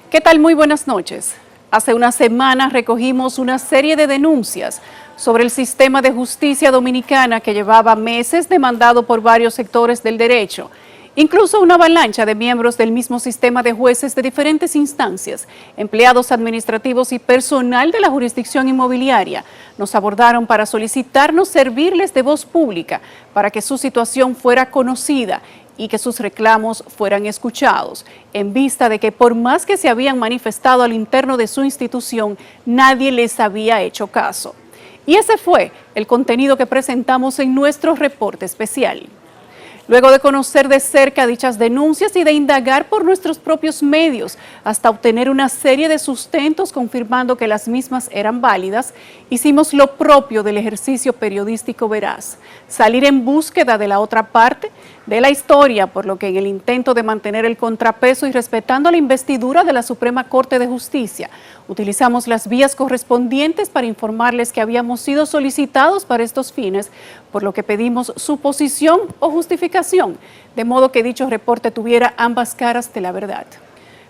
¿Qué tal? Muy buenas noches. Hace unas semanas recogimos una serie de denuncias sobre el sistema de justicia dominicana que llevaba meses demandado por varios sectores del derecho. Incluso una avalancha de miembros del mismo sistema de jueces de diferentes instancias, empleados administrativos y personal de la jurisdicción inmobiliaria nos abordaron para solicitarnos servirles de voz pública para que su situación fuera conocida y que sus reclamos fueran escuchados, en vista de que por más que se habían manifestado al interno de su institución, nadie les había hecho caso. Y ese fue el contenido que presentamos en nuestro reporte especial. Luego de conocer de cerca dichas denuncias y de indagar por nuestros propios medios hasta obtener una serie de sustentos confirmando que las mismas eran válidas, hicimos lo propio del ejercicio periodístico veraz, salir en búsqueda de la otra parte de la historia, por lo que en el intento de mantener el contrapeso y respetando la investidura de la Suprema Corte de Justicia, utilizamos las vías correspondientes para informarles que habíamos sido solicitados para estos fines, por lo que pedimos su posición o justificación, de modo que dicho reporte tuviera ambas caras de la verdad.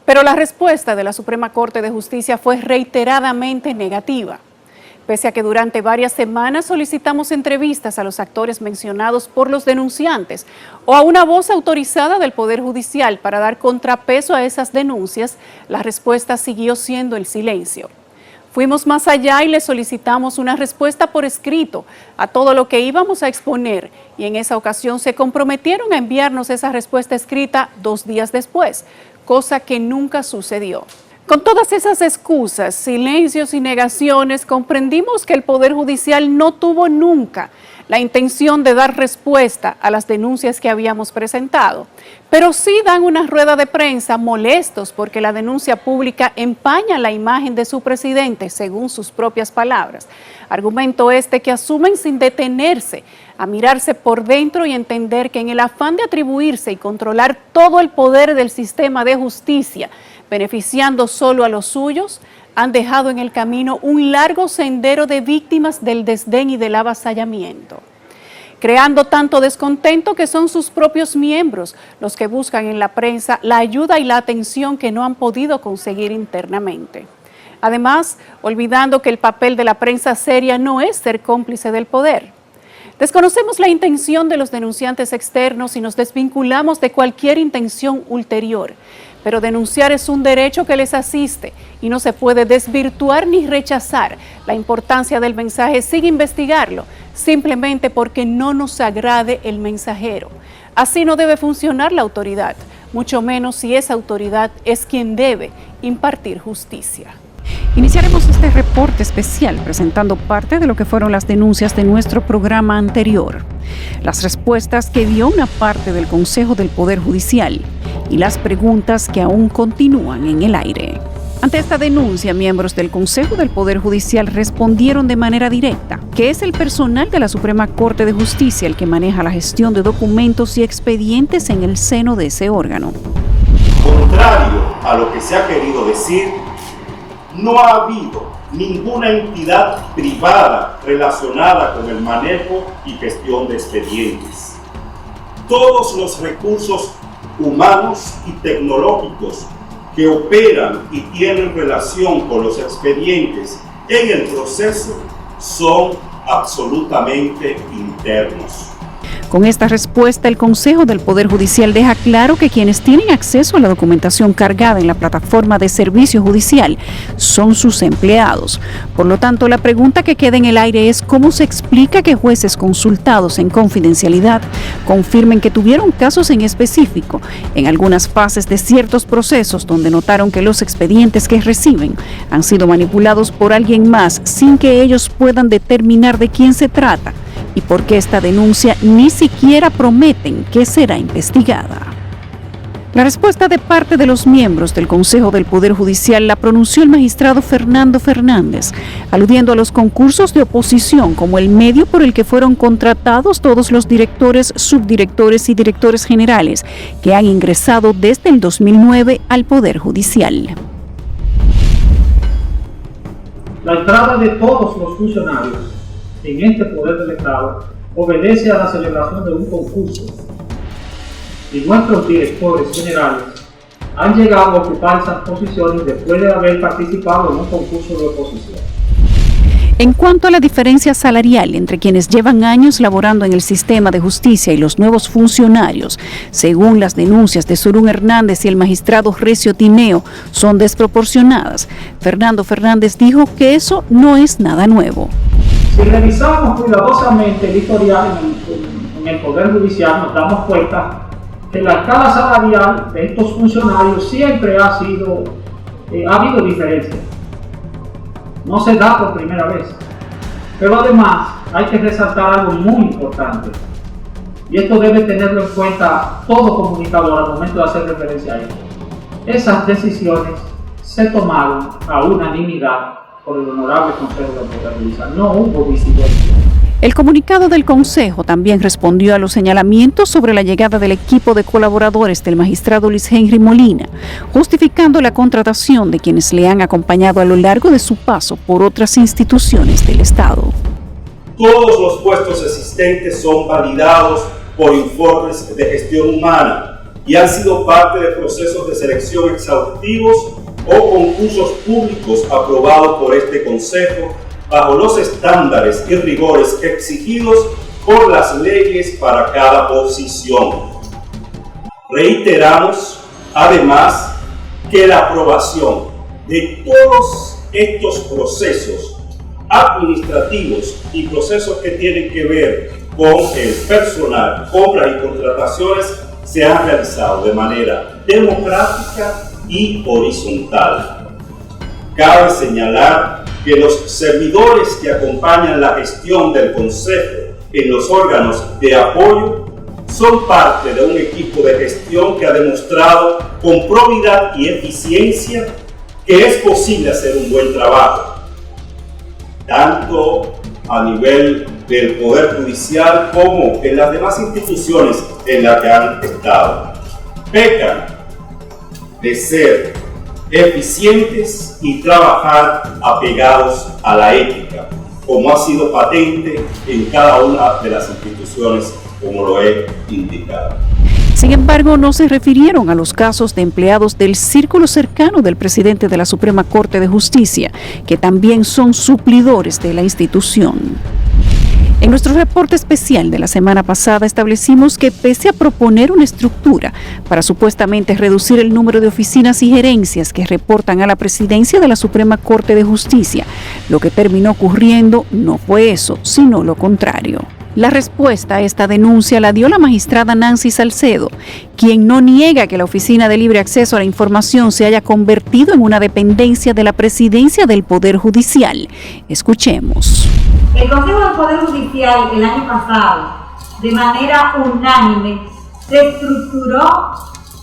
Pero la respuesta de la Suprema Corte de Justicia fue reiteradamente negativa. Pese a que durante varias semanas solicitamos entrevistas a los actores mencionados por los denunciantes o a una voz autorizada del Poder Judicial para dar contrapeso a esas denuncias, la respuesta siguió siendo el silencio. Fuimos más allá y le solicitamos una respuesta por escrito a todo lo que íbamos a exponer y en esa ocasión se comprometieron a enviarnos esa respuesta escrita 2 días después, cosa que nunca sucedió. Con todas esas excusas, silencios y negaciones, comprendimos que el Poder Judicial no tuvo nunca la intención de dar respuesta a las denuncias que habíamos presentado, pero sí dan una rueda de prensa molestos porque la denuncia pública empaña la imagen de su presidente, según sus propias palabras. Argumento este que asumen sin detenerse a mirarse por dentro y entender que en el afán de atribuirse y controlar todo el poder del sistema de justicia, beneficiando solo a los suyos, han dejado en el camino un largo sendero de víctimas del desdén y del avasallamiento, creando tanto descontento que son sus propios miembros los que buscan en la prensa la ayuda y la atención que no han podido conseguir internamente. Además, olvidando que el papel de la prensa seria no es ser cómplice del poder. Desconocemos la intención de los denunciantes externos y nos desvinculamos de cualquier intención ulterior, pero denunciar es un derecho que les asiste y no se puede desvirtuar ni rechazar la importancia del mensaje sin investigarlo, simplemente porque no nos agrade el mensajero. Así no debe funcionar la autoridad, mucho menos si esa autoridad es quien debe impartir justicia. Iniciaremos este reporte especial presentando parte de lo que fueron las denuncias de nuestro programa anterior, las respuestas que dio una parte del Consejo del Poder Judicial y las preguntas que aún continúan en el aire. Ante esta denuncia, miembros del Consejo del Poder Judicial respondieron de manera directa que es el personal de la Suprema Corte de Justicia el que maneja la gestión de documentos y expedientes en el seno de ese órgano. Contrario a lo que se ha querido decir, no ha habido ninguna entidad privada relacionada con el manejo y gestión de expedientes. Todos los recursos humanos y tecnológicos que operan y tienen relación con los expedientes en el proceso son absolutamente internos. Con esta respuesta, el Consejo del Poder Judicial deja claro que quienes tienen acceso a la documentación cargada en la plataforma de servicio judicial son sus empleados. Por lo tanto, la pregunta que queda en el aire es cómo se explica que jueces consultados en confidencialidad confirmen que tuvieron casos en específico en algunas fases de ciertos procesos donde notaron que los expedientes que reciben han sido manipulados por alguien más sin que ellos puedan determinar de quién se trata. Y porque esta denuncia ni siquiera prometen que será investigada. La respuesta de parte de los miembros del Consejo del Poder Judicial la pronunció el magistrado Fernando Fernández, aludiendo a los concursos de oposición como el medio por el que fueron contratados todos los directores, subdirectores y directores generales que han ingresado desde el 2009 al Poder Judicial. La entrada de todos los funcionarios en este poder del Estado obedece a la celebración de un concurso y nuestros directores generales han llegado a ocupar esas posiciones después de haber participado en un concurso de oposición. En cuanto a la diferencia salarial entre quienes llevan años laborando en el sistema de justicia y los nuevos funcionarios, según las denuncias de Sorún Hernández y el magistrado Recio Tineo, son desproporcionadas. Fernando Fernández dijo que eso no es nada nuevo. Si revisamos cuidadosamente el historial en el Poder Judicial, nos damos cuenta que la escala salarial de estos funcionarios siempre ha habido diferencias. No se da por primera vez. Pero además hay que resaltar algo muy importante. Y esto debe tenerlo en cuenta todo comunicador al momento de hacer referencia a esto. Esas decisiones se tomaron a unanimidad por el Honorable Consejo del Poder Judicial. No hubo disidencia. El comunicado del Consejo también respondió a los señalamientos sobre la llegada del equipo de colaboradores del magistrado Luis Henry Molina, justificando la contratación de quienes le han acompañado a lo largo de su paso por otras instituciones del Estado. Todos los puestos existentes son validados por informes de gestión humana y han sido parte de procesos de selección exhaustivos o concursos públicos aprobados por este Consejo bajo los estándares y rigores exigidos por las leyes para cada posición. Reiteramos, además, que la aprobación de todos estos procesos administrativos y procesos que tienen que ver con el personal, compras y contrataciones se han realizado de manera democrática y horizontal. Cabe señalar que los servidores que acompañan la gestión del Consejo en los órganos de apoyo son parte de un equipo de gestión que ha demostrado con probidad y eficiencia que es posible hacer un buen trabajo, tanto a nivel del Poder Judicial como en las demás instituciones en las que han estado. Pecan de ser eficientes y trabajar apegados a la ética, como ha sido patente en cada una de las instituciones, como lo he indicado. Sin embargo, no se refirieron a los casos de empleados del círculo cercano del presidente de la Suprema Corte de Justicia, que también son suplidores de la institución. En nuestro reporte especial de la semana pasada establecimos que pese a proponer una estructura para supuestamente reducir el número de oficinas y gerencias que reportan a la presidencia de la Suprema Corte de Justicia, lo que terminó ocurriendo no fue eso, sino lo contrario. La respuesta a esta denuncia la dio la magistrada Nancy Salcedo, quien no niega que la Oficina de Libre Acceso a la Información se haya convertido en una dependencia de la presidencia del Poder Judicial. Escuchemos. El Consejo del Poder Judicial el año pasado, de manera unánime, reestructuró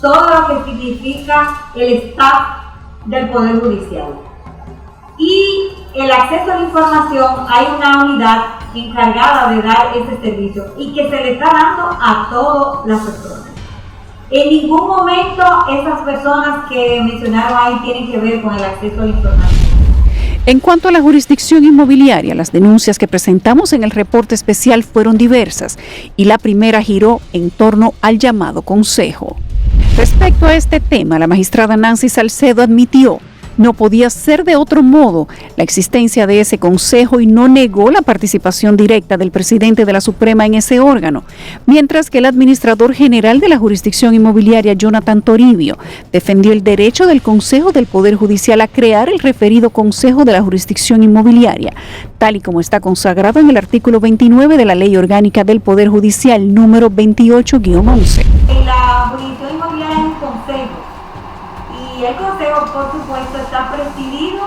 todo lo que significa el staff del Poder Judicial. Y el acceso a la información, hay una unidad encargada de dar ese servicio y que se le está dando a todas las personas. En ningún momento esas personas que mencionaron ahí tienen que ver con el acceso a la información. En cuanto a la jurisdicción inmobiliaria, las denuncias que presentamos en el reporte especial fueron diversas y la primera giró en torno al llamado Consejo. Respecto a este tema, la magistrada Nancy Salcedo admitió no podía ser de otro modo la existencia de ese consejo y no negó la participación directa del presidente de la Suprema en ese órgano, mientras que el administrador general de la jurisdicción inmobiliaria, Jonathan Toribio, defendió el derecho del Consejo del Poder Judicial a crear el referido Consejo de la Jurisdicción Inmobiliaria, tal y como está consagrado en el artículo 29 de la Ley Orgánica del Poder Judicial número 28-11. En la jurisdicción inmobiliaria hay un consejo. Y el Consejo, por supuesto, está presidido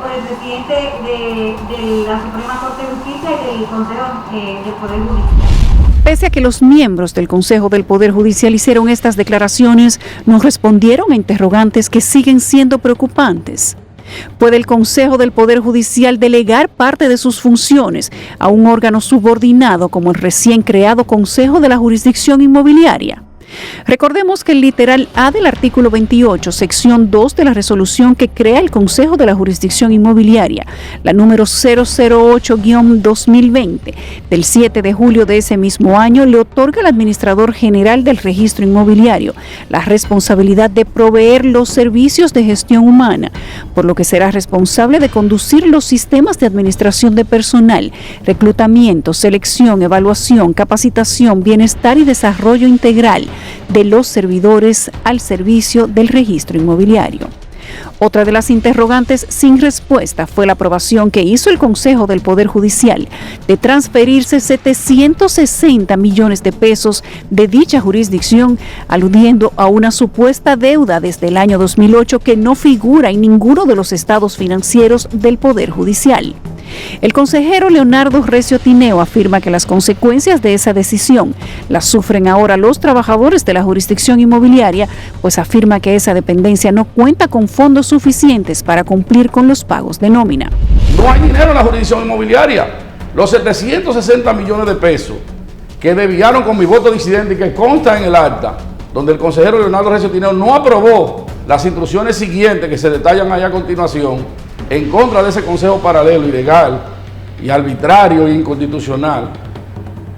por el presidente de la Suprema Corte de Justicia y del Consejo del Poder Judicial. Pese a que los miembros del Consejo del Poder Judicial hicieron estas declaraciones, no respondieron a interrogantes que siguen siendo preocupantes. ¿Puede el Consejo del Poder Judicial delegar parte de sus funciones a un órgano subordinado como el recién creado Consejo de la Jurisdicción Inmobiliaria? Recordemos que el literal A del artículo 28, sección 2 de la resolución que crea el Consejo de la Jurisdicción Inmobiliaria, la número 008-2020, del 7 de julio de ese mismo año, le otorga al administrador general del registro inmobiliario la responsabilidad de proveer los servicios de gestión humana, por lo que será responsable de conducir los sistemas de administración de personal, reclutamiento, selección, evaluación, capacitación, bienestar y desarrollo integral de los servidores al servicio del registro inmobiliario. Otra de las interrogantes sin respuesta fue la aprobación que hizo el Consejo del Poder Judicial de transferirse 760 millones de pesos de dicha jurisdicción, aludiendo a una supuesta deuda desde el año 2008 que no figura en ninguno de los estados financieros del Poder Judicial. El consejero Leonardo Recio Tineo afirma que las consecuencias de esa decisión las sufren ahora los trabajadores de la jurisdicción inmobiliaria, pues afirma que esa dependencia no cuenta con fondos suficientes para cumplir con los pagos de nómina. No hay dinero en la jurisdicción inmobiliaria. Los 760 millones de pesos que desviaron con mi voto disidente y que consta en el acta, donde el consejero Leonardo Recio Tineo no aprobó las instrucciones siguientes que se detallan allá a continuación, en contra de ese consejo paralelo, ilegal y arbitrario e inconstitucional,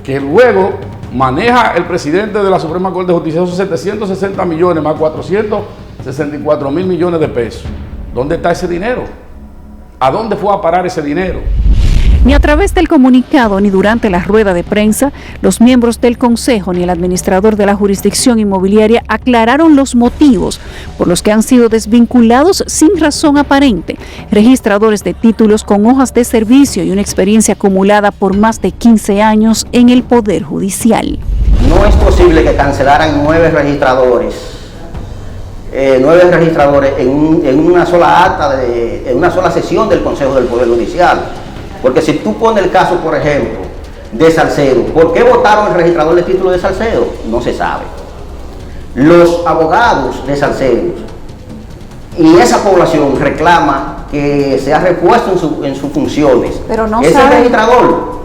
que luego maneja el presidente de la Suprema Corte de Justicia, esos 760 millones más 464 mil millones de pesos. ¿Dónde está ese dinero? ¿A dónde fue a parar ese dinero? Ni a través del comunicado ni durante la rueda de prensa, los miembros del Consejo ni el administrador de la jurisdicción inmobiliaria aclararon los motivos por los que han sido desvinculados sin razón aparente registradores de títulos con hojas de servicio y una experiencia acumulada por más de 15 años en el Poder Judicial. No es posible que cancelaran 9 registradores en una sola acta, en una sola sesión del Consejo del Poder Judicial. Porque si tú pones el caso, por ejemplo, de Salcedo, ¿por qué votaron el registrador de títulos de Salcedo? No se sabe. Los abogados de Salcedo y esa población reclama que sea repuesto en sus funciones. Pero no ese saben, registrador.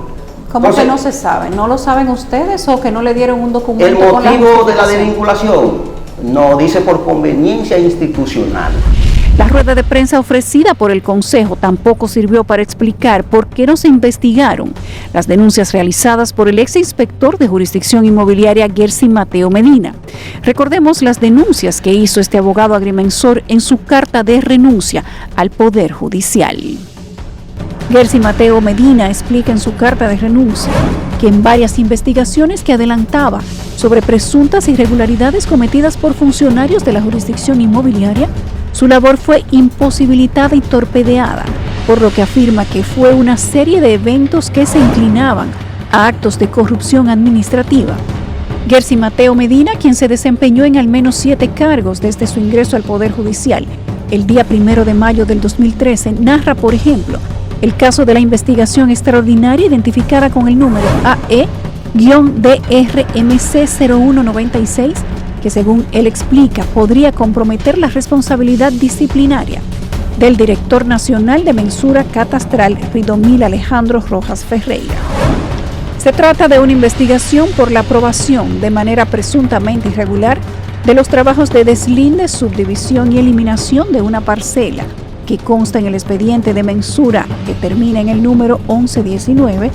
¿Cómo entonces, que no se sabe? ¿No lo saben ustedes o que no le dieron un documento? El motivo de la desvinculación no dice por conveniencia institucional. La rueda de prensa ofrecida por el Consejo tampoco sirvió para explicar por qué no se investigaron las denuncias realizadas por el ex inspector de jurisdicción inmobiliaria Gersi Mateo Medina. Recordemos las denuncias que hizo este abogado agrimensor en su carta de renuncia al Poder Judicial. Gersi Mateo Medina explica en su carta de renuncia que en varias investigaciones que adelantaba sobre presuntas irregularidades cometidas por funcionarios de la jurisdicción inmobiliaria, su labor fue imposibilitada y torpedeada, por lo que afirma que fue una serie de eventos que se inclinaban a actos de corrupción administrativa. Gersi Mateo Medina, quien se desempeñó en al menos 7 cargos desde su ingreso al Poder Judicial el día 1 de mayo del 2013, narra, por ejemplo, el caso de la investigación extraordinaria identificada con el número AE-DRMC-0196, que según él explica podría comprometer la responsabilidad disciplinaria del director nacional de mensura catastral Ridomil Alejandro Rojas Ferreira. Se trata de una investigación por la aprobación de manera presuntamente irregular de los trabajos de deslinde, subdivisión y eliminación de una parcela que consta en el expediente de mensura que termina en el número 1119,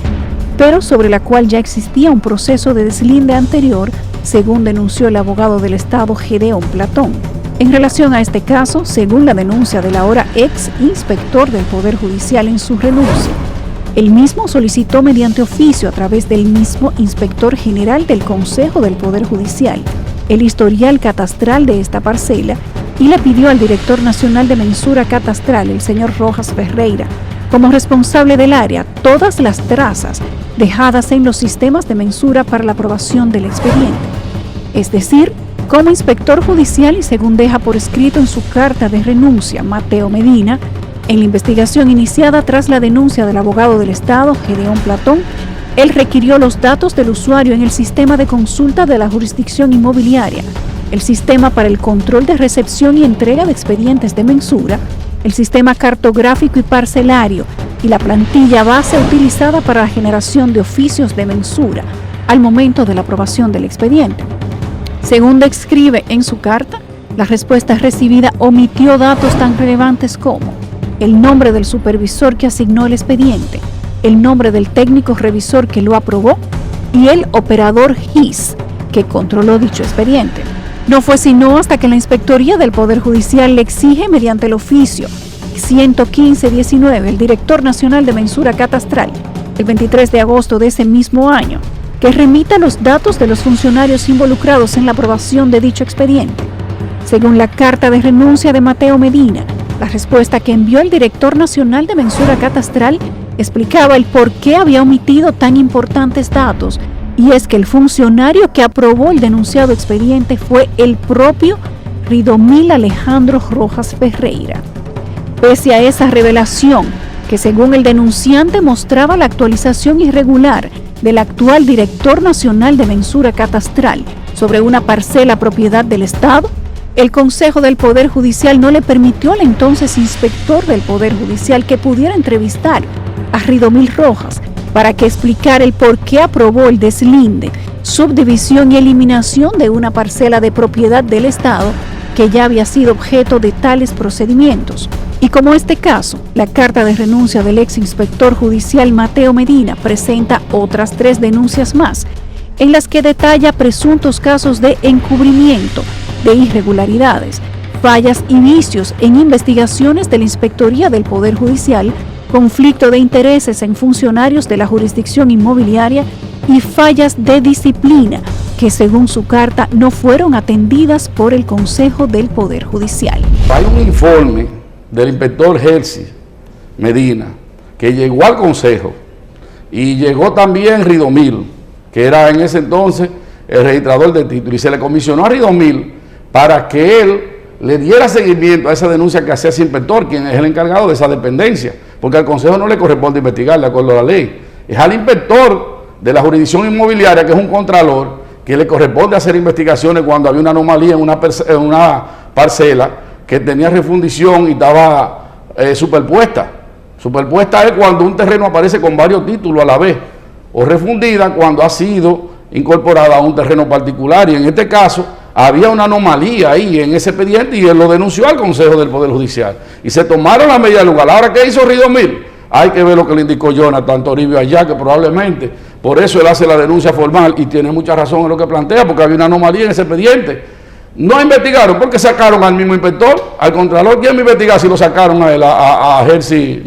pero sobre la cual ya existía un proceso de deslinde anterior, según denunció el abogado del Estado Gedeón Platón. En relación a este caso, según la denuncia del ahora ex inspector del Poder Judicial en su renuncia, él mismo solicitó mediante oficio a través del mismo inspector general del Consejo del Poder Judicial el historial catastral de esta parcela y le pidió al director nacional de mensura catastral, el señor Rojas Ferreira, como responsable del área, todas las trazas dejadas en los sistemas de mensura para la aprobación del expediente. Es decir, como inspector judicial y según deja por escrito en su carta de renuncia Mateo Medina, en la investigación iniciada tras la denuncia del abogado del Estado, Gedeón Platón, él requirió los datos del usuario en el sistema de consulta de la jurisdicción inmobiliaria, el sistema para el control de recepción y entrega de expedientes de mensura, el sistema cartográfico y parcelario y la plantilla base utilizada para la generación de oficios de mensura al momento de la aprobación del expediente. Según describe en su carta, la respuesta recibida omitió datos tan relevantes como el nombre del supervisor que asignó el expediente, el nombre del técnico revisor que lo aprobó y el operador GIS que controló dicho expediente. No fue sino hasta que la Inspectoría del Poder Judicial le exige mediante el oficio 115-19, el director nacional de mensura catastral, el 23 de agosto de ese mismo año, que remita los datos de los funcionarios involucrados en la aprobación de dicho expediente. Según la carta de renuncia de Mateo Medina, la respuesta que envió el director nacional de mensura catastral explicaba el por qué había omitido tan importantes datos, y es que el funcionario que aprobó el denunciado expediente fue el propio Ridomil Alejandro Rojas Ferreira. Pese a esa revelación, que según el denunciante mostraba la actualización irregular del actual director nacional de mensura catastral sobre una parcela propiedad del Estado, el Consejo del Poder Judicial no le permitió al entonces inspector del Poder Judicial que pudiera entrevistar a Ridomil Rojas para que explicara el por qué aprobó el deslinde, subdivisión y eliminación de una parcela de propiedad del Estado que ya había sido objeto de tales procedimientos. Y como este caso, la carta de renuncia del ex inspector judicial Mateo Medina presenta otras 3 denuncias más, en las que detalla presuntos casos de encubrimiento, de irregularidades, fallas y vicios en investigaciones de la Inspectoría del Poder Judicial, conflicto de intereses en funcionarios de la jurisdicción inmobiliaria y fallas de disciplina que, según su carta, no fueron atendidas por el Consejo del Poder Judicial. Hay un informe del inspector Herzi Medina que llegó al Consejo y llegó también Ridomil, que era en ese entonces el registrador de título, y se le comisionó a Ridomil para que él le diera seguimiento a esa denuncia que hacía ese inspector, quien es el encargado de esa dependencia, porque al Consejo no le corresponde investigar de acuerdo a la ley, es al inspector de la jurisdicción inmobiliaria, que es un contralor, que le corresponde hacer investigaciones cuando había una anomalía en una parcela que tenía refundición y estaba superpuesta. Superpuesta es cuando un terreno aparece con varios títulos a la vez, o refundida cuando ha sido incorporada a un terreno particular, y en este caso había una anomalía ahí en ese expediente y él lo denunció al Consejo del Poder Judicial y se tomaron las medidas de lugar. Ahora, ¿qué hizo Ridomil? Hay que ver lo que le indicó Jonathan Toribio allá, que probablemente por eso él hace la denuncia formal, y tiene mucha razón en lo que plantea, porque había una anomalía en ese expediente. No investigaron porque sacaron al mismo inspector, al contralor. ¿Quién me investiga si lo sacaron a él, a Herzi